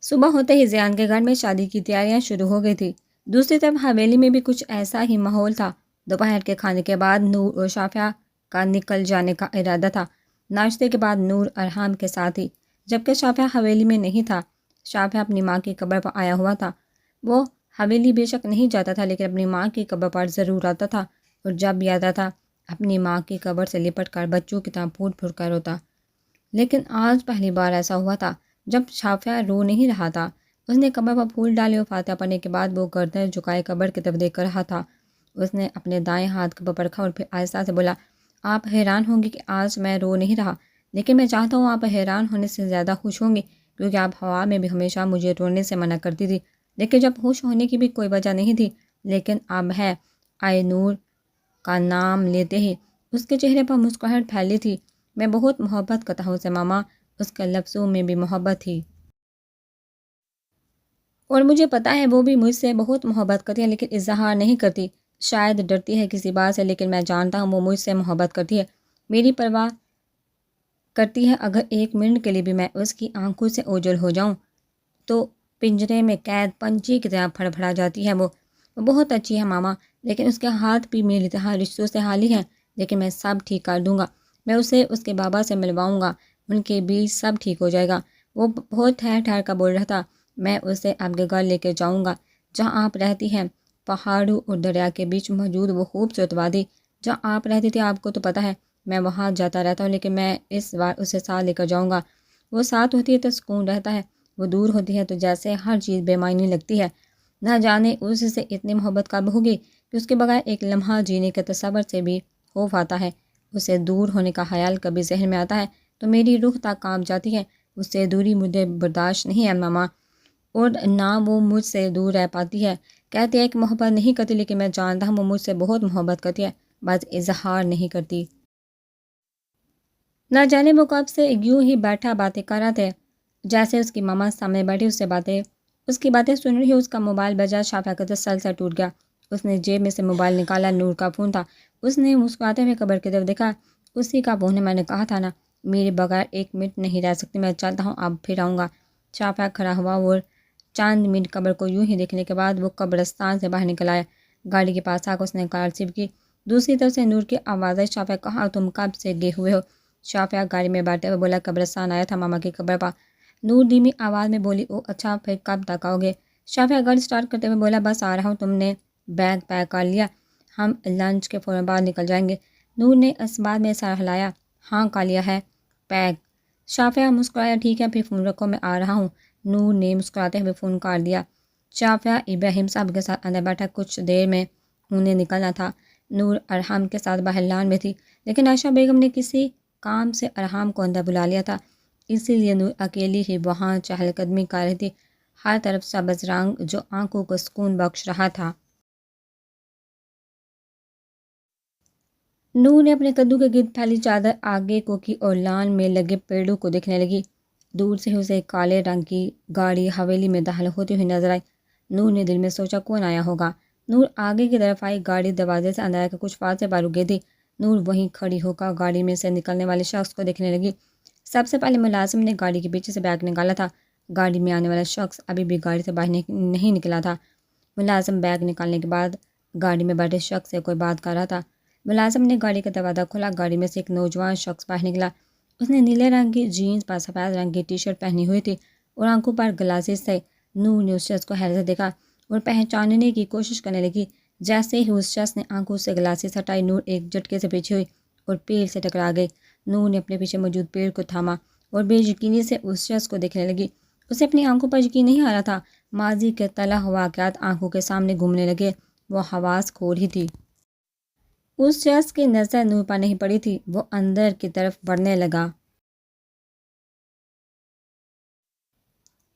صبح ہوتے ہی زیان کے گھر میں شادی کی تیاریاں شروع ہو گئی تھی۔ دوسری طرف حویلی میں بھی کچھ ایسا ہی ماحول تھا۔ دوپہر کے کھانے کے بعد نور اور شافیہ کا نکل جانے کا ارادہ تھا۔ ناشتے کے بعد نور ارحام کے ساتھ تھی، جبکہ شافیہ حویلی میں نہیں تھا۔ شافیہ اپنی ماں کی قبر پر آیا ہوا تھا۔ وہ حویلی بے شک نہیں جاتا تھا، لیکن اپنی ماں کی قبر پر ضرور آتا تھا، اور جب بھی آتا تھا اپنی ماں کی قبر سے لپٹ کر بچوں کی طرح پھوٹ پھوٹ کر روتا۔ لیکن آج پہلی بار ایسا ہوا تھا جب شافیہ رو نہیں رہا تھا۔ اس نے قبر پر پھول ڈالے اور فاتحہ پڑھنے کے بعد وہ گردن جھکائے قبر کی طرف دیکھ کر رہا تھا۔ اس نے اپنے دائیں ہاتھ قبر پر رکھا اور پھر آہستہ سے بولا، آپ حیران ہوں گے کہ آج میں رو نہیں رہا، لیکن میں چاہتا ہوں آپ حیران ہونے سے زیادہ خوش ہوں گی، کیونکہ آپ ہوا میں بھی ہمیشہ مجھے رونے سے منع کرتی تھی، لیکن جب خوش ہونے کی بھی کوئی وجہ نہیں تھی، لیکن اب ہے۔ آئے نور کا نام لیتے ہی اس کے چہرے پر مسکراہٹ پھیلی تھی۔ میں بہت محبت کرتا ہوں اسے ماما۔ اس کے لفظوں میں بھی محبت تھی، اور مجھے پتا ہے وہ بھی مجھ سے بہت محبت کرتی ہے، لیکن اظہار نہیں کرتی۔ شاید ڈرتی ہے کسی بات سے، لیکن میں جانتا ہوں وہ مجھ سے محبت کرتی ہے، میری پرواہ کرتی ہے۔ اگر ایک منٹ کے لیے بھی میں اس کی آنکھوں سے اوجھل ہو جاؤں تو پنجرے میں قید پنچھی کی طرح پھڑ پھڑا جاتی ہے۔ وہ بہت اچھی ہے ماما، لیکن اس کے ہاتھ بھی میری طرح رشتوں سے خالی ہیں، لیکن میں سب ٹھیک کر دوں گا۔ میں اسے اس کے بابا سے ملواؤں گا، ان کے بیچ سب ٹھیک ہو جائے گا۔ وہ بہت ٹھہر ٹھہر کر بول رہا تھا۔ میں اسے آپ کے گھر لے کے جاؤں گا، جہاں آپ رہتی ہیں، پہاڑوں اور دریا کے بیچ موجود وہ خوبصورت وادی جہاں آپ رہتی تھی۔ آپ کو تو پتہ ہے میں وہاں جاتا رہتا ہوں، لیکن میں اس بار اسے ساتھ لے کر جاؤں گا۔ وہ ساتھ ہوتی ہے تو سکون رہتا ہے، وہ دور ہوتی ہے تو جیسے ہر چیز بے معنی لگتی ہے۔ نہ جانے اس سے اتنی محبت کب ہوگی کہ اس کے بغیر ایک لمحہ جینے کے تصور سے بھی خوف آتا ہے۔ اسے دور ہونے کا خیال کبھی ذہن میں آتا ہے تو میری روح تک کانپ جاتی ہے۔ اس سے دوری مجھے برداشت نہیں ہے ماما، اور نہ وہ مجھ سے دور رہ پاتی ہے۔ کہتے ہیں کہ محبت نہیں کرتی، لیکن میں جانتا ہوں وہ مجھ سے بہت محبت کرتی ہے، بس اظہار نہیں کرتی۔ نہ جانے وہ کب سے یوں ہی بیٹھا باتیں کر رہا تھے، جیسے اس کی ماما سامنے بیٹھی اس کی باتیں سن رہی۔ اس کا موبائل بجا، شافیہ کا تسلسل ٹوٹ گیا۔ اس نے جیب میں سے موبائل نکالا، نور کا فون تھا۔ اس نے مسکراتے ہوئے قبر کی طرف دیکھا۔ اسی کا فون ہے، میں نے کہا تھا نا میرے بغیر ایک منٹ نہیں رہ سکتی، میں چلتا ہوں، اب پھر آؤں گا۔ شافیہ کھڑا ہوا اور چند منٹ قبر کو یوں ہی دیکھنے کے بعد وہ قبرستان سے باہر نکل آیا۔ گاڑی کے پاس آ کر اس نے کار سیدھی کی۔ دوسری طرف سے نور کی آواز آئی، شافیہ کہاں تم کب سے گئے ہوئے ہو؟ شافیہ گاڑی میں بیٹھے ہوئے بولا، قبرستان آیا تھا ماما کی قبر پر۔ نور دھیمی آواز میں بولی، او اچھا، پھر کب تک آؤ گے؟ شافیہ گاڑی سٹارٹ کرتے ہوئے بولا، بس آ رہا ہوں، تم نے بیگ پیک کر لیا؟ ہم لنچ کے فوراً بعد نکل جائیں گے۔ نور نے اس بات میں سر ہلایا، ہاں کر لیا ہے پیک۔ شافیہ مسکرایا، ٹھیک ہے پھر فون رکھو، میں آ رہا ہوں۔ نور نے مسکراتے ہوئے فون کاٹ دیا۔ شافیہ ابراہیم صاحب کے ساتھ اندر بیٹھا، کچھ دیر میں انہیں نکلنا تھا۔ نور ارحام کے ساتھ باہر لان میں تھی، لیکن عائشہ بیگم نے کسی کام سے ارحام کو اندر بلا لیا تھا، اسی لیے نور اکیلی ہی وہاں چہل قدمی کر رہی تھی۔ ہر طرف سبز رنگ جو آنکھوں کو سکون بخش رہا تھا۔ نور نے اپنے کدو کے گرد پھیلی چادر آگے کو کی اور لان میں لگے پیڑوں کو دیکھنے لگی۔ دور سے اسے کالے رنگ کی گاڑی حویلی میں داخل ہوتی ہوئی نظر آئی۔ نور نے دل میں سوچا کون آیا ہوگا۔ نور آگے کی طرف آئی، گاڑی دروازے سے اندر آ کر کچھ فاصلے پر رک گئی تھی۔ نور وہیں کھڑی ہو کر گاڑی میں سے نکلنے والے شخص کو دیکھنے لگی۔ سب سے پہلے ملازم نے گاڑی کے پیچھے سے بیگ نکالا تھا۔ گاڑی میں آنے والا شخص ابھی بھی گاڑی سے باہر نہیں نکلا تھا۔ ملازم بیگ نکالنے کے بعد گاڑی میں بیٹھے شخص سے کوئی بات کر رہا تھا۔ ملازم نے گاڑی کا دروازہ کھولا، گاڑی میں سے ایک نوجوان شخص باہر نکلا۔ اس نے نیلے رنگ کی جینس پر سفید رنگ کی ٹی شرٹ پہنی ہوئی تھی اور آنکھوں پر گلاسز تھے۔ نور نے اس شخص کو حیرت سے دیکھا اور پہچاننے کی کوشش کرنے لگی۔ جیسے ہی اس شخص نے آنکھوں سے گلاسز ہٹائی، نور ایک جھٹکے سے پیچھے ہوئی اور پیڑ سے ٹکرا گئی۔ نور نے اپنے پیچھے موجود پیڑ کو تھاما اور بے یقینی سے اس شخص کو دیکھنے لگی۔ اسے اپنی آنکھوں پر یقین نہیں آ رہا تھا۔ ماضی کے تلخ واقعات آنکھوں کے سامنے گھومنے لگے۔ وہ حواس کھو رہی تھی۔ اس شخص کی نظر نور پر نہیں پڑی تھی۔ وہ اندر کی طرف بڑھنے لگا۔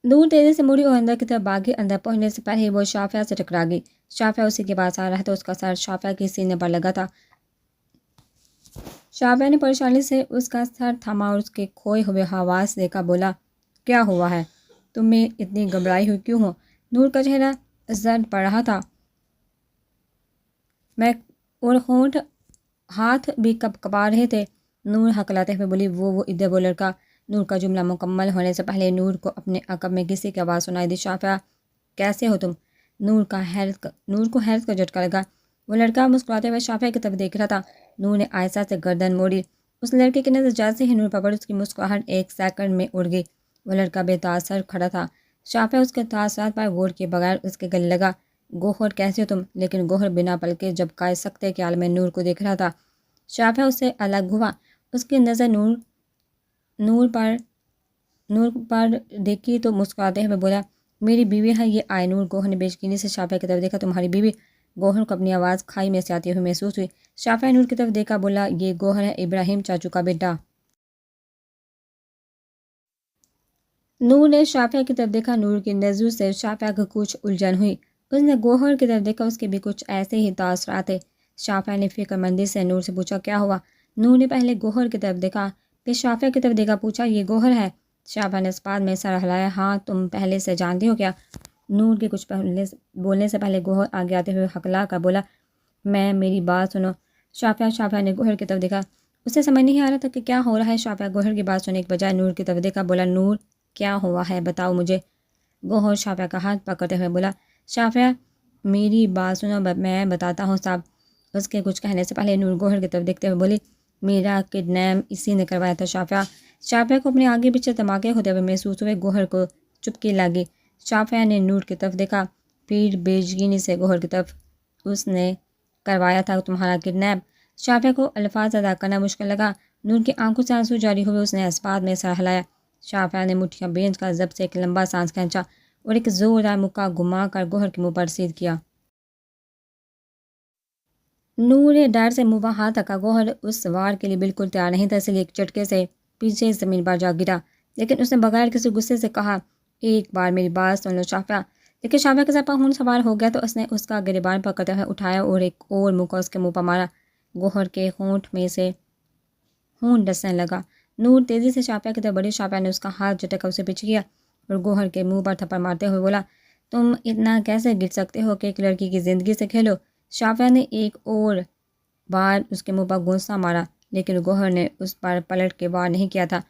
نور تیزی سے مڑی اور اندر کی طرف بھاگی۔ اندر پہنچنے سے پہلے ہی وہ شافیہ سے ٹکرا گئی۔ شافیہ اسی کے پاس آ رہا تھا، اس کا سر شافیہ کے سینے پر لگا تھا۔ شافیہ نے پریشانی سے اس کا سر تھاما اور اس کے کھوئے ہوئے حواس دیکھا، بولا، کیا ہوا ہے؟ تمہیں اتنی گھبرائی ہوئی کیوں ہو؟ نور کا چہرہ زرد پڑ رہا تھا اور ہونٹ ہاتھ بھی کپا رہے تھے۔ نور ہکلاتے ہوئے بولی، وہ ادھر وہ لڑکا نور کا جملہ مکمل ہونے سے پہلے نور کو اپنے عقب میں کسی کی آواز سنائی دی، شافعہ کیسے ہو تم؟ نور کو حیرت کا جھٹکا لگا۔ وہ لڑکا مسکراتے ہوئے شافعہ کی طرف دیکھ رہا تھا۔ نور نے آہستہ سے گردن موڑی۔ اس لڑکے کی نظر جیسے ہی نور پر پڑی، اس کی مسکراہٹ ایک سیکنڈ میں اڑ گئی۔ وہ لڑکا بے تاثر کھڑا تھا۔ شافعہ اس کے تاثرات پر غور کیے بغیر اس کے گلے لگا۔ گوہر کیسے ہو تم؟ لیکن گوہر بنا پلکے جھپکائے سکتے کے عالم میں نور کو دیکھ رہا تھا۔ شافعہ اس سے الگ ہوا۔ اس کی نظر نور پر دیکھی تو مسکراتے ہوئے بولا، میری بیوی ہے یہ آئے۔ نور گوہر نے بے یقینی سے شافعہ کی طرف دیکھا، تمہاری بیوی؟ گوہر کو اپنی آواز کھائی میں سے آتی ہوئی محسوس ہوئی۔ شافعہ نور کی طرف دیکھا، بولا، یہ گوہر ہے، ابراہیم چاچو کا بیٹا۔ نور نے شافعہ کی طرف دیکھا۔ نور کی نظروں سے شافعہ کو کچھ الجھن ہوئی۔ اس نے گوہر کی طرف دیکھا، اس کے بھی کچھ ایسے ہی تاثرات تھے۔ شافعہ نے فکر مندی سے نور سے پوچھا، کیا ہوا؟ نور نے پہلے گوہر کی طرف دیکھا، پھر شافعہ کی طرف دیکھا، پوچھا، یہ گوہر ہے؟ شافعہ نے اس بات میں سر ہلایا، ہاں، تم پہلے سے جانتی ہو کیا؟ نور کے کچھ بولنے سے پہلے گوہر آگے آتے ہوئے ہکلا کر بولا، میری بات سنو۔ شافعہ نے گوہر کی طرف دیکھا۔ اسے سمجھ نہیں آ رہا تھا کہ کیا ہو رہا ہے۔ شافعہ گوہر کی بات سننے کے بجائے نور کی طرف دیکھا، بولا، نور کیا ہوا ہے بتاؤ مجھے۔ گوہر شافعہ کا ہاتھ پکڑتے ہوئے بولا، شافعہ میری بات سنو، میں بتاتا ہوں صاحب۔ اس کے کچھ کہنے سے پہلے نور گوہر کی طرف دیکھتے ہوئے بولی، میرا کڈنیپ اسی نے کروایا تھا شافعہ کو اپنے آگے پیچھے دھماکے ہوتے ہوئے محسوس ہوئے۔ گوہر کو چپکی لگی۔ شافعہ نے نور کی طرف دیکھا، پھر بے یقینی سے گوہر کی طرف، اس نے کروایا تھا تمہارا کڈنیپ؟ شافعہ کو الفاظ ادا کرنا مشکل لگا۔ نور کی آنکھوں سے آنسو جاری ہوئے۔ اس نے اس بات میں سر ہلایا۔ شافعہ نے مٹھیاں بھیج کر ضبط سے ایک لمبا سانس کھینچا اور ایک زوردار مکہ گھما کر گوہر کے منہ پر رسید کیا۔ نور نے ڈر سے منہ پر ہاتھ رکھا۔ گوہر اس وار کے لیے بالکل تیار نہیں تھا، اس لیے ایک جھٹکے سے پیچھے زمین پر جا گرا، لیکن اس نے بغیر کسی غصے سے کہا، ایک بار میری بات سن لو شافعہ۔ لیکن شافعہ کے سر پر خون سوار ہو گیا تو اس نے اس کا گریبان پکڑتے ہوئے اٹھایا اور ایک اور مکہ اس کے منہ پر مارا۔ گوہر کے ہونٹ میں سے خون ڈسنے لگا۔ نور تیزی سے شافعہ کی طرف بڑھی۔ شافعہ نے اس کا ہاتھ جھٹک کر اسے پیچھے کیا اور گوہر کے منہ پر تھپڑ مارتے ہوئے بولا، تم اتنا کیسے گر سکتے ہو کہ ایک لڑکی کی زندگی سے کھیلو؟ شافعہ نے ایک اور بار اس کے منہ پر گونسا مارا، لیکن گوہر نے اس پر پلٹ کے وار نہیں کیا تھا،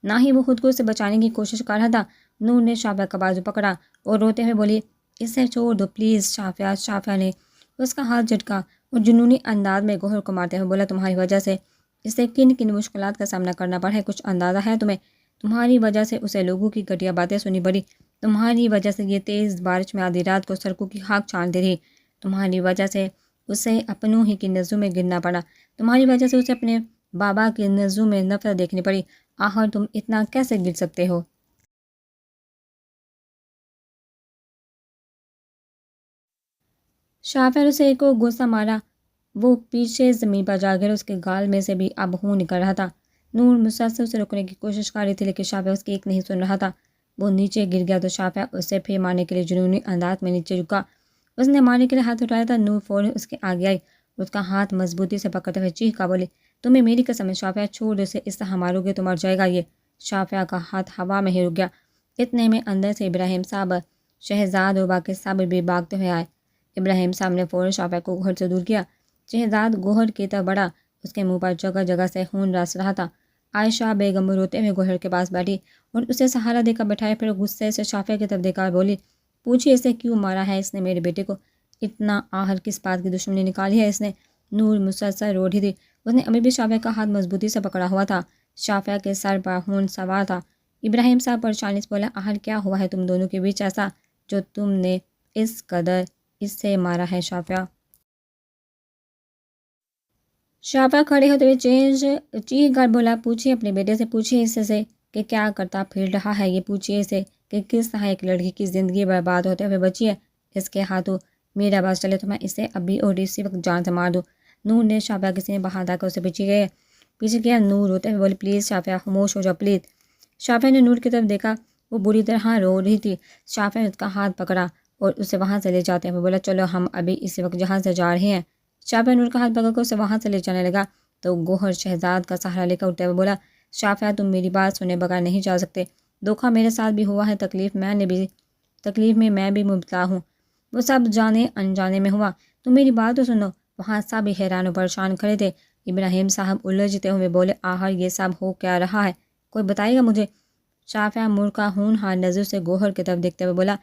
نہ ہی وہ خود کو اسے بچانے کی کوشش کر رہا تھا۔ نور نے شافعہ کا بازو پکڑا اور روتے ہوئے بولی، اسے چھوڑ دو پلیز شافعہ۔ شافعہ نے اس کا ہاتھ جھٹکا اور جنونی انداز میں گوہر کو مارتے ہوئے بولا، تمہاری وجہ سے اسے کن مشکلات کا سامنا کرنا پڑا ہے، کچھ اندازہ ہے تمہیں؟ تمہاری وجہ سے اسے لوگوں کی گھٹیا باتیں سنی پڑی، تمہاری وجہ سے یہ تیز بارش میں آدھی رات کو سڑکوں کی خاک چھانتی رہی، تمہاری وجہ سے اسے اپنوں ہی کی نظروں میں گرنا پڑا، تمہاری وجہ سے اسے اپنے بابا کی نظروں میں نفرت دیکھنی پڑی، آخر تم اتنا کیسے گر سکتے ہو؟ شافعہ نے اسے ایک اور غصہ مارا۔ وہ پیچھے زمین پر جا گر، اس کے گال میں سے بھی اب خون نکل رہا تھا۔ نور مسلسل اسے روکنے کی کوشش کر رہی تھی، لیکن شافعہ اس کی ایک نہیں سن رہا تھا۔ وہ نیچے گر گیا تو شافعہ اسے پھر مارنے کے لیے جنونی انداز میں نیچے جھکا۔ اس نے مارنے کے لیے ہاتھ اٹھایا تھا، نور فوراً اس کے آگے آئی، اس کا ہاتھ مضبوطی سے پکڑتے ہوئے چیخا بولی، تمہیں میری قسم ہے شافعہ، چھوڑ اسے، اس طرح مارو گے تو مر جائے گا یہ۔ شافعہ کا ہاتھ ہوا میں ہی رک گیا۔ اتنے میں اندر سے ابراہیم صاحب، شہزاد اور باقی سب بھی بھاگتے ہوئے آئے۔ ابراہیم صاحب نے فوراً شافعہ کو گوہر سے دور کیا۔ شہزاد گوہر کی طرف بڑھا، اس کے منہ پر جگہ جگہ سے خون رس رہا تھا۔ عائشہ بیگم روتے ہوئے گوہر کے پاس بیٹھی اور اسے سہارا دے کر بٹھایا، پھر غصے سے شافعہ کی طرف دیکھا اور بولی، پوچھیے اسے کیوں مارا ہے اس نے میرے بیٹے کو؟ اتنا آخر کس بات کی دشمنی نکالی ہے اس نے؟ نور مسلسل رو رہی تھی، اس نے ابھی بھی شافعہ کا ہاتھ مضبوطی سے پکڑا ہوا تھا۔ شافعہ کے سر پر خون سوار تھا۔ ابراہیم صاحب پریشانی سے بولا، آخر کیا ہوا ہے تم دونوں کے بیچ ایسا جو تم نے اس قدر اس سے مارا ہے شافعہ؟ شافعہ کھڑے ہوتے ہوئے چیخ کر بولا، پوچھیے اپنے بیٹے سے، پوچھیے اس سے کہ کیا کرتا پھر رہا ہے یہ، پوچھیے اسے کہ کس طرح ایک لڑکی کی زندگی برباد ہوتے ہوئے بچی ہے۔ اس کے ہاتھوں میرا باز چلے تو میں اسے ابھی اور اسی وقت جان سے مار دوں۔ نور نے شافعہ کے سینے بہا دھر کر اسے پیچھے کیا۔ نور روتے ہوئے بولی، پلیز شافعہ خاموش ہو جاؤ پلیز۔ شافعہ نے نور کی طرف دیکھا، وہ بری طرح رو رہی تھی۔ شافعہ نے اس کا ہاتھ پکڑا اور اسے وہاں سے لے جاتے ہوئے بولا، چلو ہم ابھی اسی وقت جہاں سے جا رہے ہیں۔ شافعہ نور کا ہاتھ پکڑ کر اسے وہاں سے لے جانے لگا تو گوہر شہزاد کا سہارا لے کر اٹھتے ہوئے بولا، شافعہ تم میری بات سنے بغیر نہیں جا سکتے، دھوکہ میرے ساتھ بھی ہوا ہے، تکلیف میں میں بھی مبتلا ہوں، وہ سب جانے انجانے میں ہوا، تم میری بات تو سنو۔ وہاں سب حیران و پریشان کھڑے تھے۔ ابراہیم صاحب الجھتے ہوئے بولے، آخر یہ سب ہو کیا رہا ہے؟ کوئی بتائے گا مجھے؟ شافعہ مڑ کا ہونہار نظر سے گوہر کی طرف دیکھتے ہوئے بولا،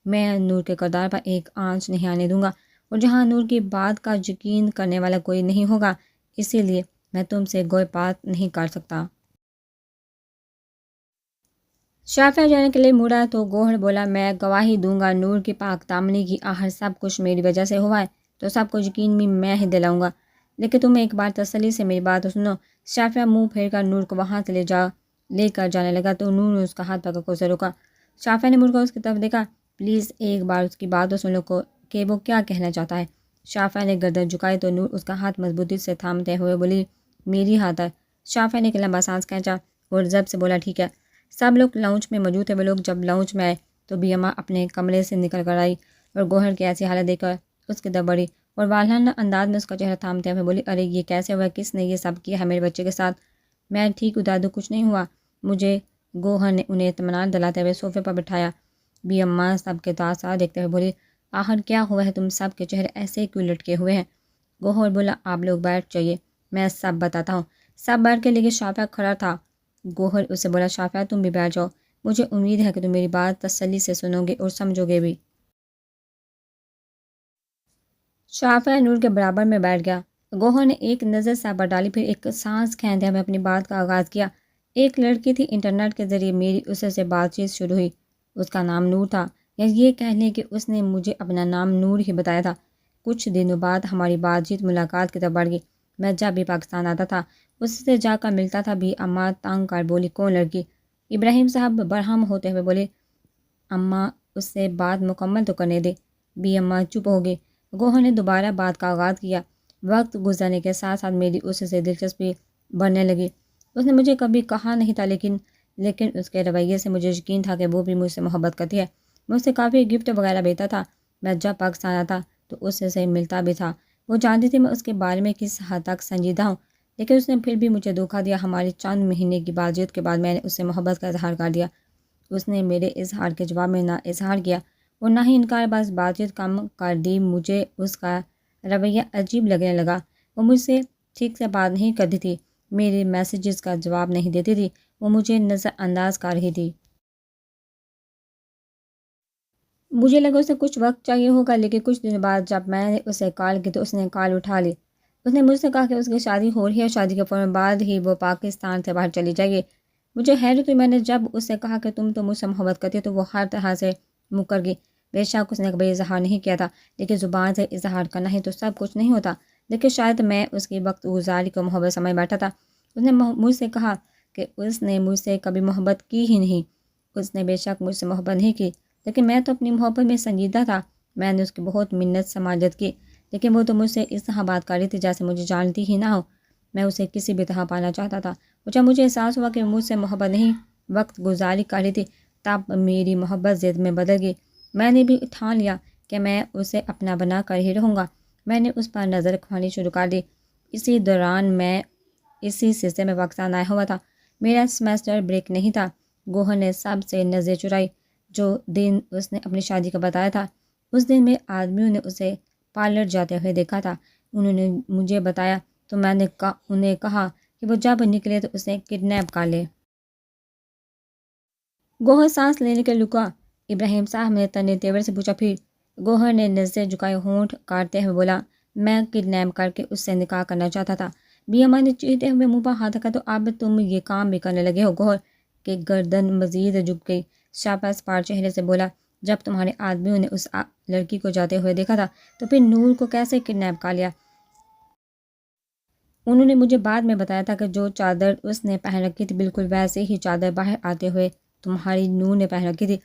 میں نور کے کردار پر ایک آنچ نہیں آنے دوں گا، اور جہاں نور کی بات کا یقین کرنے والا کوئی نہیں ہوگا، اسی لیے میں تم سے کوئی بات نہیں کر سکتا۔ شافعہ جانے کے لیے مڑا تو گوہر بولا، میں گواہی دوں گا نور کی پاک دامنی کی آخر سب کچھ میری وجہ سے ہوا ہے، تو سب کو یقین بھی میں ہی دلاؤں گا، لیکن تم ایک بار تسلی سے میری بات سنو۔ شافعہ منہ پھیر کر نور کو وہاں سے لے کر جانے لگا تو نور نے اس کا ہاتھ پکڑ کر اسے روکا۔ شافعہ نے مڑ کر اس کی طرف دیکھا، پلیز ایک بار اس کی بات تو سن لو کہ وہ کیا کہنا چاہتا ہے۔ شافعہ نے گردن جھکائی تو نور اس کا ہاتھ مضبوطی سے تھامتے ہوئے بولی، میری ہاتھ ہے۔ شافعہ نے ایک لمبا سانس کھینچا اور ضبط سے بولا، ٹھیک ہے۔ سب لوگ لاؤنج میں موجود تھے۔ وہ لوگ جب لاؤنج میں آئے تو بی اماں اپنے کمرے سے نکل کر آئی اور گوہر کی ایسی حالت دیکھ کر اس کی طرف بڑھی اور والہانہ انداز میں اس کا چہرہ تھامتے ہوئے بولی، ارے یہ کیسے ہوا؟ کس نے یہ سب کیا ہے میرے بچے کے ساتھ؟ میں ٹھیک ہوں دادو، کچھ نہیں ہوا مجھے۔ گوہر نے انہیں اطمینان دلاتے ہوئے صوفے پر بٹھایا۔ بی اماں سب کے تاثر دیکھتے ہوئے بولی، آخر کیا ہوا ہے؟ تم سب کے چہرے ایسے کیوں لٹکے ہوئے ہیں؟ گوہر بولا، آپ لوگ بیٹھ جائیے، میں سب بتاتا ہوں۔ سب بیٹھ کے، لیکن شافعہ کھڑا تھا۔ گوہر اسے بولا، شافعہ تم بھی بیٹھ جاؤ، مجھے امید ہے کہ تم میری بات تسلی سے سنو گے اور سمجھو گے بھی۔ شافعہ نور کے برابر میں بیٹھ گیا۔ گوہر نے ایک نظر سب پر ڈالی، پھر ایک سانس کھینچتے ہوئے اپنی بات کا آغاز کیا۔ ایک لڑکی تھی، انٹرنیٹ کے ذریعے میری اس سے بات چیت شروع ہوئی۔ اس کا نام نور تھا، یا یہ کہہ لیں کہ اس نے مجھے اپنا نام نور ہی بتایا تھا۔ کچھ دنوں بعد ہماری بات چیت ملاقات کی طرف بڑھ گئی۔ میں جب بھی پاکستان آتا تھا اس سے جا کر ملتا تھا۔ بھی اماں تنگ کر بولی، کون لڑکی؟ ابراہیم صاحب برہم ہوتے ہوئے بولے، اماں اس سے بات مکمل تو کرنے دے۔ بھی اماں چپ ہو گئی۔ گوہر نے دوبارہ بات کا آغاز کیا۔ وقت گزرنے کے ساتھ ساتھ میری اس سے دلچسپی بڑھنے لگی۔ اس نے مجھے کبھی کہا نہیں تھا، لیکن اس کے رویے سے مجھے یقین تھا کہ وہ بھی مجھ سے محبت کرتی ہے۔ مجھ سے کافی گفٹ وغیرہ بھیجتا تھا۔ میں جب پاکستان آتا تو اس سے ملتا بھی تھا۔ وہ جانتی تھی میں اس کے بارے میں کس حد تک سنجیدہ ہوں، لیکن اس نے پھر بھی مجھے دھوکہ دیا۔ ہماری چند مہینے کی بات چیت کے بعد میں نے اس سے محبت کا اظہار کر دیا۔ اس نے میرے اظہار کے جواب میں نہ اظہار کیا اور نہ ہی انکار، بس بات چیت کم کر دی۔ مجھے اس کا رویہ عجیب لگنے لگا۔ وہ مجھ سے ٹھیک سے بات نہیں کرتی تھی، میرے میسیجز کا جواب نہیں دیتی تھی، وہ مجھے نظر انداز کر رہی تھی۔ مجھے لگا اسے کچھ وقت چاہیے ہوگا، لیکن کچھ دنوں بعد جب میں نے اسے کال کی تو اس نے کال اٹھا لی۔ اس نے مجھ سے کہا کہ اس کی شادی ہو رہی ہے، شادی کے فوراً بعد ہی وہ پاکستان سے باہر چلی جائے گی۔ مجھے حیرت ہوئی۔ میں نے جب اس سے کہا کہ تم تو مجھ سے محبت کرتی ہو، تو وہ ہر طرح سے مکر گئی۔ بے شک اس نے کبھی اظہار نہیں کیا تھا، لیکن زبان سے اظہار کرنا ہی تو سب کچھ نہیں ہوتا۔ لیکن شاید میں اس کی وقت گزاری کو محبت سمجھ بیٹھا تھا۔ اس نے مجھ سے کہا کہ اس نے مجھ سے کبھی محبت کی ہی نہیں۔ اس نے بے شک مجھ سے محبت نہیں کی، لیکن میں تو اپنی محبت میں سنجیدہ تھا۔ میں نے اس کی بہت منت سماجت کی، لیکن وہ تو مجھ سے اس طرح بات کر رہی تھی جیسے مجھے جانتی ہی نہ ہو۔ میں اسے کسی بھی طرح پانا چاہتا تھا، اور جب مجھے احساس ہوا کہ مجھ سے محبت نہیں وقت گزاری کر رہی تھی، تب میری محبت ضد میں بدل گئی۔ میں نے بھی ٹھان لیا کہ میں اسے اپنا بنا کر ہی رہوں گا۔ میں نے اس پر نظر رکھوانی شروع کر دی۔ اسی دوران میں اسی سلسلے میں پاکستان آیا ہوا تھا۔ میرا سیمسٹر بریک نہیں تھا۔ گوہر نے سب سے نظر چرائی۔ جو دن اس نے اپنی شادی کا بتایا تھا، اس دن میں آدمیوں نے اسے پارلر جاتے ہوئے دیکھا تھا۔ انہوں نے مجھے بتایا تو میں نے انہیں کہا کہ وہ جب نکلے تو اسے کڈنیپ کر لے۔ گوہر سانس لینے کے رکا۔ ابراہیم صاحب نے تنے تیور سے پوچھا، پھر؟ گوہر نے نظر جھکائے ہونٹ کاٹتے ہوئے بولا، میں کڈنیپ کر کے اس سے نکاح کرنا چاہتا تھا۔ بی اماں نے چیختے ہوئے منہ پر ہاتھ رکھا، تو اب تم یہ کام بھی کرنے لگے ہو؟ گوہر کے گردن مزید جھک گئی۔ شافعہ سپار چہرے سے بولا، جب تمہارے آدمیوں نے اس لڑکی کو جاتے ہوئے دیکھا تھا تو پھر نور کو کیسے کڈنیپ کر لیا؟ انہوں نے مجھے بعد میں بتایا تھا کہ جو چادر اس نے پہن رکھی تھی بالکل ویسے ہی چادر باہر آتے ہوئے تمہاری نور نے پہن رکھی تھی،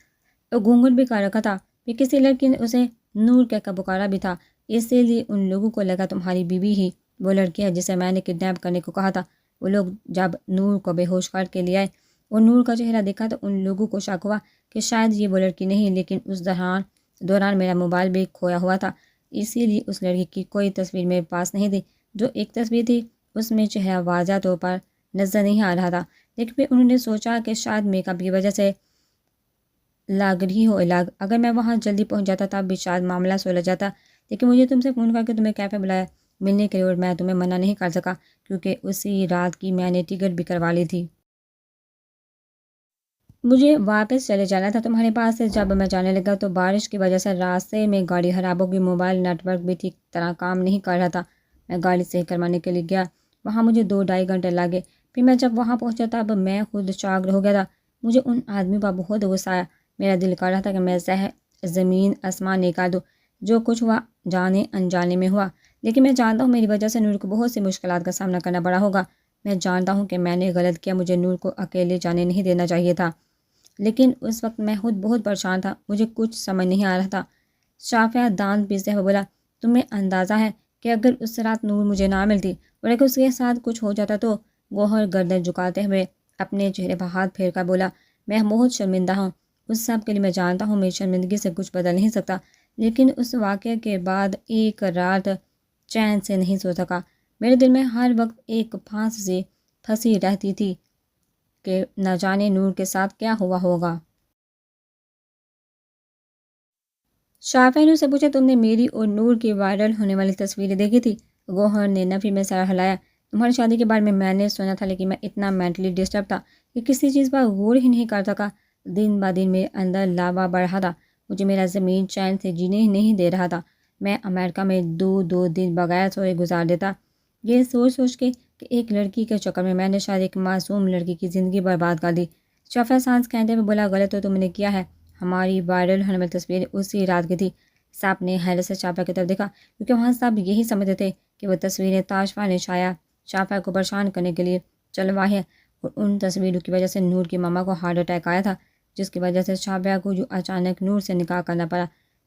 اور گھونگھٹ بھی کر رکھا تھا۔ پھر کسی لڑکی نے اسے نور کہہ کر پکارا بھی تھا، اسی لیے ان لوگوں کو لگا تمہاری بیوی ہی وہ لڑکی ہے جسے میں نے کڈنیپ کرنے کو کہا تھا۔ وہ لوگ جب نور کو بے ہوش کر کے لے آئے اور نور کا چہرہ دیکھا تو ان لوگوں کو شک ہوا کہ شاید یہ وہ لڑکی نہیں، لیکن اس دوران میرا موبائل بھی کھویا ہوا تھا، اسی لیے اس لڑکی کی کوئی تصویر میرے پاس نہیں تھی۔ جو ایک تصویر تھی اس میں چہرہ واضح طور پر نظر نہیں آ رہا تھا، لیکن پھر انہوں نے سوچا کہ شاید میک اپ کی وجہ سے لگ رہی ہو الگ۔ اگر میں وہاں جلدی پہنچ جاتا تب بھی شاید معاملہ سلجھ جاتا، لیکن مجھے تم سے فون کر کے تمہیں کیفے بلایا ملنے کے لیے، اور میں تمہیں منع نہیں کر سکا کیونکہ اسی رات کی میں نے ٹکٹ بھی کروا لی تھی۔ مجھے واپس چلے جانا تھا تمہارے پاس سے۔ جب میں جانے لگا تو بارش کی وجہ سے راستے میں گاڑی خراب ہو گئی، موبائل نیٹ ورک بھی ٹھیک طرح کام نہیں کر رہا تھا۔ میں گاڑی صحیح کروانے کے لیے گیا، وہاں مجھے 2-2.5 گھنٹے لگے۔ پھر میں جب وہاں پہنچا تب میں خود چاک ہو گیا تھا۔ مجھے ان آدمی پر بہت غصہ آیا، میرا دل کر رہا تھا کہ میں زمین آسمان نکال دوں۔ جو کچھ ہوا جانے انجانے میں ہوا، لیکن میں جانتا ہوں میری وجہ سے نور کو بہت سی مشکلات کا سامنا کرنا پڑا ہوگا۔ میں جانتا ہوں کہ میں نے غلط کیا، مجھے نور کو اکیلے جانے نہیں دینا چاہیے تھا، لیکن اس وقت میں خود بہت پریشان تھا، مجھے کچھ سمجھ نہیں آ رہا تھا۔ شافعہ دانت پیستے ہوئے بولا، تمہیں اندازہ ہے کہ اگر اس رات نور مجھے نہ ملتی اور اگر اس کے ساتھ کچھ ہو جاتا تو؟ گوہر گردن جھکاتے ہوئے اپنے چہرے پر ہاتھ پھیر کر بولا، میں بہت شرمندہ ہوں، اس سب کے لیے میں جانتا ہوں میری شرمندگی سے کچھ بدل نہیں سکتا، لیکن اس واقعے کے بعد ایک رات چین سے نہیں سو سکا۔ میرے دل میں ہر وقت ایک پھانس سی پھنسی رہتی تھی کہ نہ جانے نور کے ساتھ کیا ہوا ہوگا۔ شافعہ نے اس سے پوچھا، تم نے میری اور نور کی وائرل ہونے والی تصویریں دیکھی تھی؟ گوہر نے نفی میں سر ہلایا، تمہاری شادی کے بارے میں نے سنا تھا، لیکن میں اتنا مینٹلی ڈسٹرب تھا کہ کسی چیز پر غور ہی نہیں کر سکا۔ دن بہ دن میرے اندر لاوا بڑھ رہا تھا، مجھے میرا زمین چین سے جینے ہی نہیں دے رہا تھا۔ میں امریکہ میں 2 دن بغیر سوئے گزار دیتا، یہ سوچ سوچ کے کہ ایک لڑکی کے چکر میں نے شاید ایک معصوم لڑکی کی زندگی برباد کر دی۔ شافعہ سانس کھینچتے ہوئے بولا، غلط تو تم نے کیا ہے، ہماری وائرل ہونے والی تصویر اسی رات کی تھی۔ صاحب نے حیرت سے شافعہ کی طرف دیکھا، کیونکہ وہاں سب یہی سمجھتے تھے کہ وہ تصویریں تاشفہ نے شافعہ کو پریشان کرنے کے لیے چلوائی ہے، اور ان تصویروں کی وجہ سے نور کی ماما کو ہارٹ اٹیک آیا تھا، جس کی وجہ سے شافعہ کو جو اچانک نور سے نکاح کرنا پڑا۔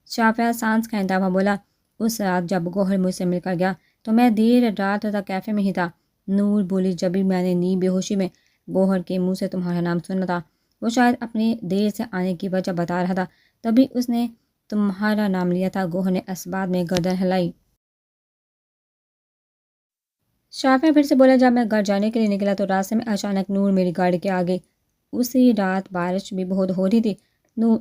شافعہ سانس کھینچتا ہوا بولا، اس رات جب گوہر مجھ سے مل کر گیا تو میں دیر رات تک کیفے میں ہی تھا۔ نور بولی، جب بھی میں نے نیند بے ہوشی میں گوہر کے منہ سے تمہارا نام سنا تھا، وہ شاید اپنے دیر سے آنے کی وجہ بتا رہا تھا، تبھی اس نے تمہارا نام لیا تھا۔ گوہر نے اس بات میں گردن ہلائی۔ شافعہ پھر سے بولا، جب میں گھر جانے کے لیے نکلا تو راستے میں اچانک نور میری گاڑی کے آگے۔ اسی رات بارش بھی بہت ہو رہی تھی، نور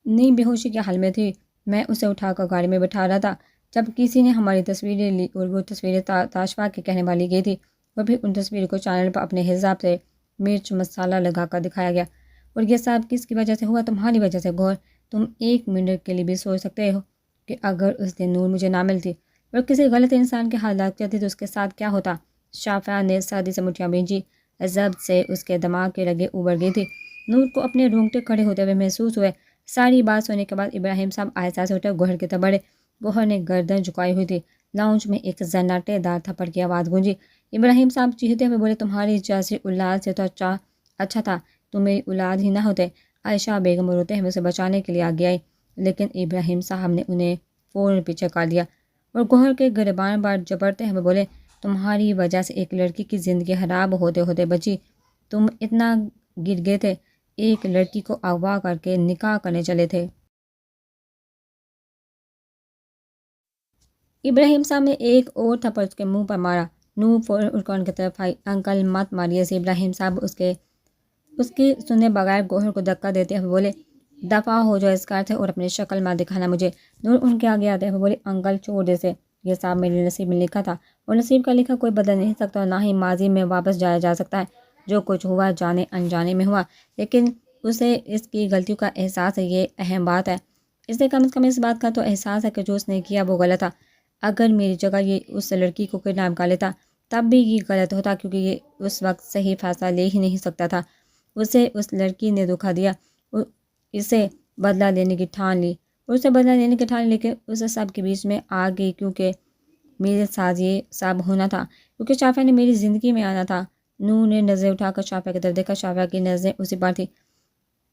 نیند بے ہوشی کے حال میں تھی۔ میں اسے اٹھا کر گاڑی میں بٹھا رہا تھا جب کسی نے ہماری تصویریں لی، اور وہ تصویریں تاشفہ کے کہنے والی گئی تھی، اور پھر ان تصویروں کو چینل پر اپنے حساب سے مرچ مسالہ لگا کر دکھایا گیا۔ اور یہ سب کس کی وجہ سے ہوا؟ تمہاری وجہ سے۔ گوہر، تم ایک منٹ کے لیے بھی سوچ سکتے ہو کہ اگر اس دن نور مجھے نہ ملتی اور کسی غلط انسان کے ہاتھ لگ جاتی تو اس کے ساتھ کیا ہوتا؟ شافعہ نے سردی سے مٹھیاں بھیجی، ضبط سے اس کے دماغ کی رگیں ابھر گئی تھی۔ نور کو اپنے رونگٹے کھڑے ہوتے ہوئے محسوس ہوئے۔ ساری بات سننے کے بعد ابراہیم صاحب آہستہ سے اٹھے، گوہر کی طرف بڑھے۔ گوہر نے گردن جھکائی ہوئی تھی۔ لاؤنج میں ایک زناٹے دار تھپڑ کی آواز گونجی۔ ابراہیم صاحب چیختے ہوئے بولے، تمہاری جیسی اولاد سے تو اچھا تھا تم میری اولاد ہی نہ ہوتے۔ عائشہ بیگم روتے ہوئے اسے بچانے کے لیے آگے آئی، لیکن ابراہیم صاحب نے انہیں فوراً پیچھے کر دیا اور گوہر کے گریبان پر جبرتے ہوئے بولے، تمہاری وجہ سے ایک لڑکی کی زندگی خراب ہوتے ہوتے بچی، تم اتنا گر گئے تھے، ایک لڑکی کو اغوا کر کے نکاح کرنے چلے تھے۔ ابراہیم صاحب نے ایک اور تھپڑ اس کے منہ پر مارا۔ نور فوراً اٹھ کر ان کی طرف آئی۔ انکل مت ماریے اسے۔ ابراہیم صاحب اس کی سنے بغیر گوہر کو دھکا دیتے ہوئے بولے، دفع ہو جاؤ اس گھر سے اور اپنی شکل میں دکھانا مجھے۔ نور ان کے آگے آتے ہوئے بولے، انکل چھوڑ دے اسے، یہ صاحب میرے نصیب میں لکھا تھا اور نصیب کا لکھا کوئی بدل نہیں سکتا، اور نہ ہی ماضی میں واپس جایا جا سکتا ہے۔ جو کچھ ہوا جانے انجانے میں ہوا، لیکن اسے اس کی غلطیوں کا احساس ہے، یہ اہم بات ہے۔ اسے کم از کم اس بات کا تو احساس ہے کہ جو اس نے کیا وہ غلط تھا۔ اگر میری جگہ یہ اس لڑکی کو کڈنیپ کر لیتا تب بھی یہ غلط ہوتا، کیونکہ یہ اس وقت صحیح فیصلہ لے ہی نہیں سکتا تھا۔ اسے اس لڑکی نے دھوکا دیا، اسے بدلہ لینے کی ٹھان لی، لیکن اس سب کے بیچ میں آ گئی کیونکہ میرے ساتھ یہ سب ہونا تھا، کیونکہ شافعہ نے میری زندگی میں آنا تھا۔ نور نے نظریں اٹھا کر شافعہ کی طرف دیکھا، شافعہ کی نظریں اسی پر تھی۔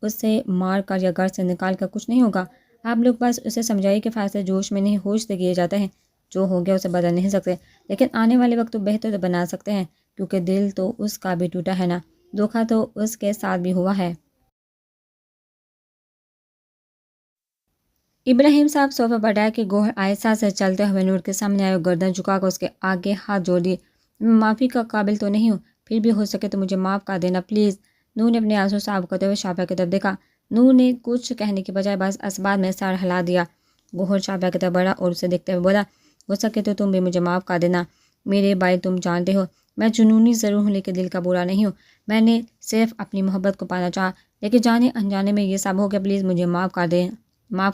اسے مار کر یا گھر سے نکال کر کچھ نہیں ہوگا، آپ لوگ بس اسے سمجھائیے کہ فیصلے جوش میں نہیں ہوش سے کیے جاتے ہیں، جو ہو گیا اسے بدل نہیں سکتے، لیکن آنے والے وقت تو بہتر بنا سکتے ہیں، کیونکہ دل تو اس کا بھی ٹوٹا ہے نا، دھوکا تو اس کے ساتھ بھی ہوا ہے۔ ابراہیم صاحب صوفے پر بیٹھ کے گوہر آہستہ سے چلتے ہوئے نور کے سامنے آئے اور گردن جھکا کر اس کے آگے ہاتھ جوڑ دیے۔ میں معافی کا قابل تو نہیں ہوں، پھر بھی ہو سکے تو مجھے معاف کر دینا پلیز۔ نور نے اپنے آنسو صاف کرتے ہوئے شافعہ کی طرف دیکھا۔ نور نے کچھ کہنے کی بجائے بس اسباب میں سر ہلا دیا۔ گوہر شافعہ کی طرف بڑھا اور اسے دیکھتے ہوئے بولا، ہو سکے تو تم بھی مجھے معاف کر دینا، میرے بھائی تم جانتے ہو میں جنونی ضرور ہوں لیکن دل کا برا نہیں ہوں. میں نے صرف اپنی محبت کو پانا چاہا لیکن جانے انجانے میں یہ سب ہو گیا. پلیز مجھے معاف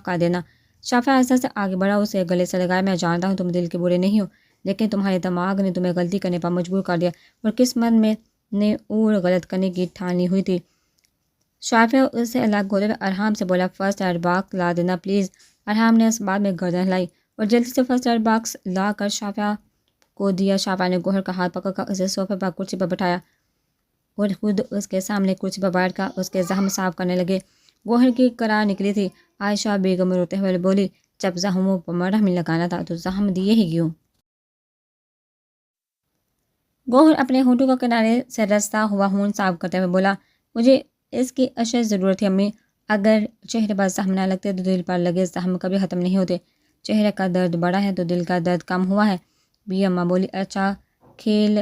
کر دینا. شافعہ ایسا سے آگے بڑھا, اسے گلے سے لگایا. میں جانتا ہوں تم دل کے برے نہیں ہو لیکن تمہارے دماغ نے تمہیں غلطی کرنے پر مجبور کر دیا اور قسمت میں نے اور غلط کرنے کی ٹھان لی ہوئی تھی. شافعہ اس سے الگ ہوتے ہوئے ارحام سے بولا, فرسٹ ایڈ باکس لا دینا پلیز. ارحام نے اس بات میں گردن ہلائی اور جلدی سے فرسٹ ایڈ باکس لا کر شافعہ کو دیا. شافعہ نے گوہر کا ہاتھ پکڑ کر اسے صوفے پر کرسی پر بٹھایا اور خود اس کے سامنے کرسی پر بیٹھ کر اس کے زخم صاف کرنے لگے. گوہر کی کرار نکلی تھی. عائشہ بیگم روتے ہوئے بولی, جب زخموں پر مرہم لگانا تھا تو زخم دیے ہی کیوں؟ گوہر اپنے ہونٹوں کا کنارے سے رستا ہوا خون صاف کرتے ہوئے بولا, مجھے اس کی اشد ضرورت تھی امی. اگر چہرے پر زخم نہ لگتے تو دل پر لگے زخم کبھی ختم نہیں ہوتے. چہرے کا درد بڑا ہے تو دل کا درد کم ہوا ہے. بی اماں بولی, اچھا کھیل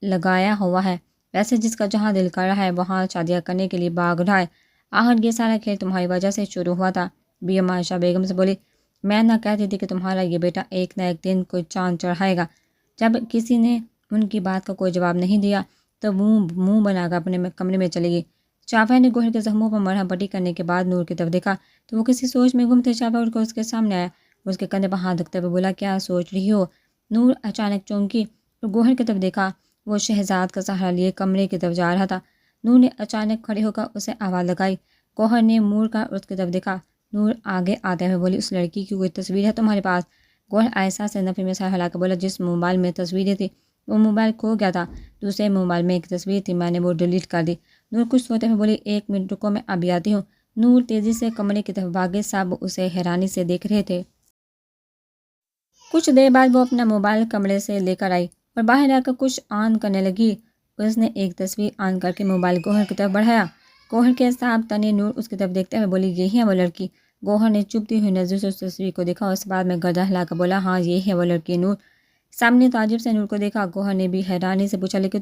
لگایا ہوا ہے. ویسے جس کا جہاں دل کر رہا ہے وہاں شادیاں کرنے کے لیے بھاگ رہا ہے. آخر یہ سارا کھیل تمہاری وجہ سے شروع ہوا تھا. بی اماں عائشہ بیگم سے بولی, میں نہ کہتی تھی کہ تمہارا یہ بیٹا ایک نہ ایک دن کوئی چاند چڑھائے گا. جب کسی نے ان کی بات کا کوئی جواب نہیں دیا تو وہ منہ بنا کر اپنے کمرے میں چلی گئی. شافعہ نے گوہر کے زخموں پر مرہم پٹی کرنے کے بعد نور کی طرف دیکھا تو وہ کسی سوچ میں گم تھے. شافعہ اٹھ کر اس کے سامنے آیا, اس کے کندھے پر ہاتھ رکھتے ہوئے بولا, کیا سوچ رہی ہو؟ نور اچانک چونکی اور گوہر کی طرف دیکھا. وہ شہزاد کا سہارا لیے کمرے کی طرف جا رہا تھا. نور نے اچانک کھڑے ہو کر اسے آواز لگائی. گوہر نے مڑ کر اس کی طرف دیکھا. نور آگے آتے ہوئے بولی, اس لڑکی کی کوئی تصویر ہے تمہارے پاس؟ گوہر عائشہ سے نفی میں سر ہلا کر بولا, جس موبائل میں تصویریں تھی وہ موبائل کھو گیا تھا. دوسرے موبائل میں ایک تصویر تھی, میں نے وہ ڈیلیٹ کر دی. نور کچھ سوچتے ہوئے بولی, ایک منٹ رکو میں ابھی آتی ہوں. نور تیزی سے کمرے کی طرف بھاگے. سب اسے حیرانی سے دیکھ رہے تھے. کچھ دیر بعد وہ اپنا موبائل کمرے سے لے کر آئی اور باہر آ کر کچھ آن کرنے لگی. اس نے ایک تصویر آن کر کے موبائل گوہر کی طرف بڑھایا. گوہر کے ساتھ تنے نور اس کی طرف دیکھتے ہوئے بولی, یہی ہے وہ لڑکی؟ گوہر نے چبھتی ہوئی نظر سے اس تصویر کو دیکھا اور اس بعد میں گردن ہلا کر بولا, ہاں یہی ہے وہ لڑکی. نور سامنے تعجب سے نور کو دیکھا. گوہر نے بھی حیرانی سے پوچھا, لیکن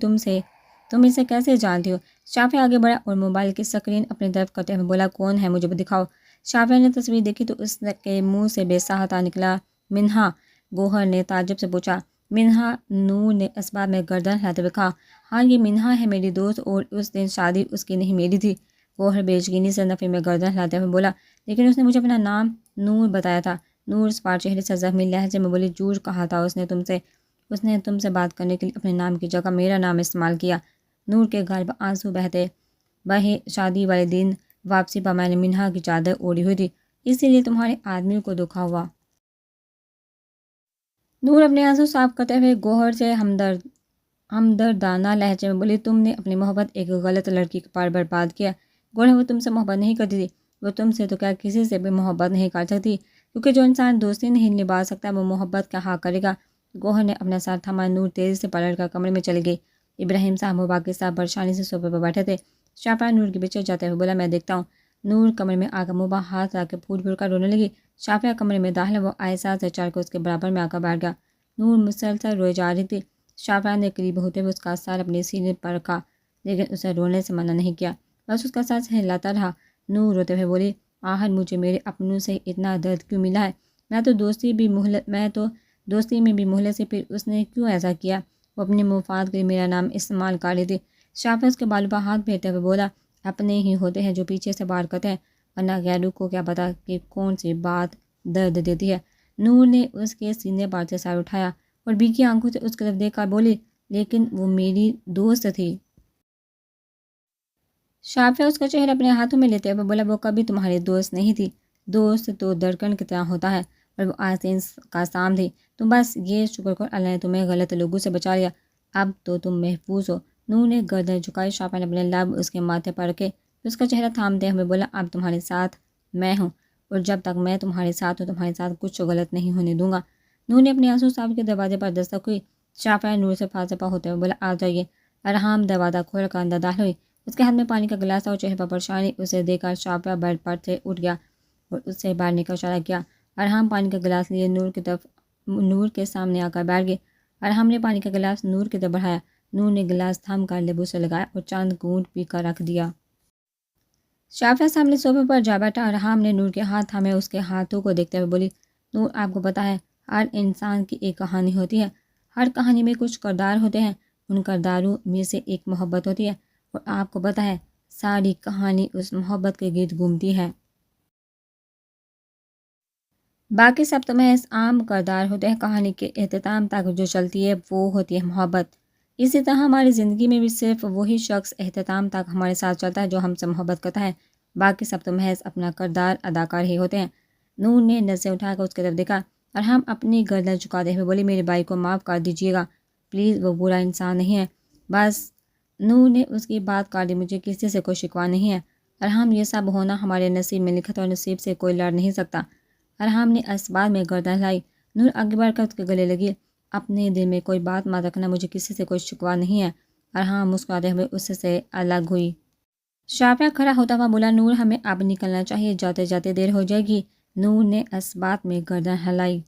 تم اسے کیسے جانتی ہو؟ شافعہ آگے بڑھا اور موبائل کی اسکرین اپنی طرف کرتے ہوئے بولا, کون ہے مجھے دکھاؤ. شافعہ نے تصویر دیکھی تو اس کے منہ سے بے ساہتا نکلا, منہا. گوہر نے تعجب سے پوچھا, منہا؟ نور نے اس بات میں گردن ہلاتے ہوئے کہا, ہاں یہ منہا ہے میری دوست, اور اس دن شادی اس کی نہیں میری تھی. گوہر بے یقینی سے نفی میں گردن ہلاتے ہوئے بولا, لیکن اس نے مجھے اپنا نام نور بتایا تھا. نور سپاٹ چہرے سے زخمی لہجے میں بولی, جھوٹ کہا تھا اس نے تم سے بات کرنے کے لیے اپنے نام کی جگہ میرا نام استعمال کیا. نور کے گال پر آنسو بہے. شادی والے دن واپسی پر میں نے منہا کی چادر اوڑھی ہوئی تھی, اسی لیے تمہارے آدمی کو دکھا ہوا. نور اپنے آنسو صاف کرتے ہوئے گوہر سے ہمدردانہ لہجے میں بولی, تم نے اپنی محبت ایک غلط لڑکی پر برباد کیا. گوہر, وہ تم سے محبت نہیں کرتی تھی. وہ تم سے تو کیا کسی سے بھی محبت نہیں کر سکتی, کیونکہ جو انسان دوستی نہیں نبھا سکتا وہ محبت کہاں کرے گا. گوہر نے اپنا ساتھ تھما. نور تیزی سے پلٹ کر کمرے میں چلی گئی. ابراہیم صاحب و باقی صاحب پریشانی سے صوفے پر بیٹھے تھے. شافعہ نور کے پیچھے جاتے ہوئے بولا, میں دیکھتا ہوں. نور کمرے میں آ کر منہ پر ہاتھ رکھ کے پھوٹ پھوٹ کر رونے لگی. شافعہ کمرے میں داخل وہ عائشہ سے چڑھ کر اس کے برابر میں آ کر بیٹھ گیا. نور مسلسل روئے جا رہی تھی. شافعہ نے قریب ہوتے ہوئے اس کا سر اپنے سینے پر رکھا لیکن اسے رونے سے منع نہیں کیا, بس اس کا سر ہلاتا رہا. نور روتے ہوئے بولی, آخر مجھے میرے اپنوں سے اتنا درد کیوں ملا ہے؟ میں تو دوستی میں بھی مہلت سے, پھر اس نے کیوں ایسا کیا؟ وہ اپنے مفاد کے لیے میرا نام استعمال کر رہی تھی. شافعہ اس کے بالوں پر ہاتھ پھیرتے ہوئے بولا, اپنے ہی ہوتے ہیں جو پیچھے سے بار کرتے ہیں, ورنہ غیروں کو کیا پتا کہ کون سی بات درد دیتی ہے. نور نے اس کے سینے پر سے سر اٹھایا اور بھیگی آنکھوں سے اس کی طرف دیکھ کر بولی, لیکن وہ میری دوست تھی. شافعہ اس کا چہرہ اپنے ہاتھوں میں لیتے ہوئے بولا, وہ کبھی تمہاری دوست نہیں تھی. دوست تو درکن کی طرح ہوتا ہے اور وہ آستین کا سام تھی. تم بس یہ شکر کر اللہ نے تمہیں غلط لوگوں سے بچا لیا, اب تو تم محفوظ ہو. نور نے گردن جھکائی. شافعہ نے اپنے لب اس کے ماتھے پر رکھے, اس کا چہرہ تھامتے ہوئے بولا, اب تمہارے ساتھ میں ہوں اور جب تک میں تمہارے ساتھ ہوں تمہارے ساتھ کچھ غلط نہیں ہونے دوں گا. نور نے اپنے آنسو صاحب کے دروازے پر دستک ہوئی. شافعہ نور سے فاصلہ ہوتے ہوئے بولا, آ جائیے. ارحام دروازہ کھول کر اندر داخل ہوئی. اس کے ہاتھ میں پانی کا گلاس تھا اور چہرے پر پریشانی. اسے دیکھ کر شافعہ بیڈ پر سے اٹھ گیا اور اس سے باہر نکل اشارہ کیا. ارحام پانی کا گلاس لیے نور کے سامنے آ کر بیٹھ گئے. ارحام نے پانی کا گلاس نور کی طرف بڑھایا. نور نے گلاس تھام کر لیبو سے لگایا اور چند گھونٹ پی کر رکھ دیا. شافعہ سامنے صوفے پر جا بیٹھا. ارحام نے نور کے ہاتھ تھامے. اس کے ہاتھوں کو دیکھتے ہوئے بولی, نور, آپ کو پتہ ہے ہر انسان کی ایک کہانی ہوتی ہے, ہر کہانی میں کچھ کردار ہوتے ہیں. ان کرداروں میں سے ایک محبت ہوتی ہے، اور آپ کو پتہ ہے ساری کہانی اس محبت کے گرد گھومتی ہے۔ باقی سب تو محض عام کردار ہوتے ہیں، کہانی کے اختتام تک جو چلتی ہے وہ ہوتی ہے محبت۔ اسی طرح ہماری زندگی میں بھی صرف وہی شخص اختتام تک ہمارے ساتھ چلتا ہے جو ہم سے محبت کرتا ہے، باقی سب تو محض اپنا کردار ادا کر ہی ہوتے ہیں۔ نور نے نظریں اٹھا کر اس کی طرف دیکھا اور ہم اپنی گردن جھکاتے ہوئے بولی، میرے بھائی کو معاف کر دیجیے گا پلیز، وہ برا انسان نہیں ہے۔ بس نور نے اس کی بات کر دی، مجھے کسی سے کوئی شکوہ نہیں ہے، اور ہم یہ سب ہونا ہمارے نصیب میں لکھا تھا اور نصیب سے کوئی لڑ نہیں سکتا۔ اور ہم نے اسباب میں گردن ہلائی۔ نور آگے بڑھ کر اس کے گلے لگی، اپنے دل میں کوئی بات مت رکھنا، مجھے کسی سے کوئی شکوہ نہیں ہے، اور ہم مسکراتے ہوئے اس سے الگ ہوئی۔ شافعہ کھڑا ہوتا ہوا بولا، نور ہمیں اب نکلنا چاہیے، جاتے جاتے دیر ہو جائے گی۔ نور نے اسباب میں گردن ہلائی۔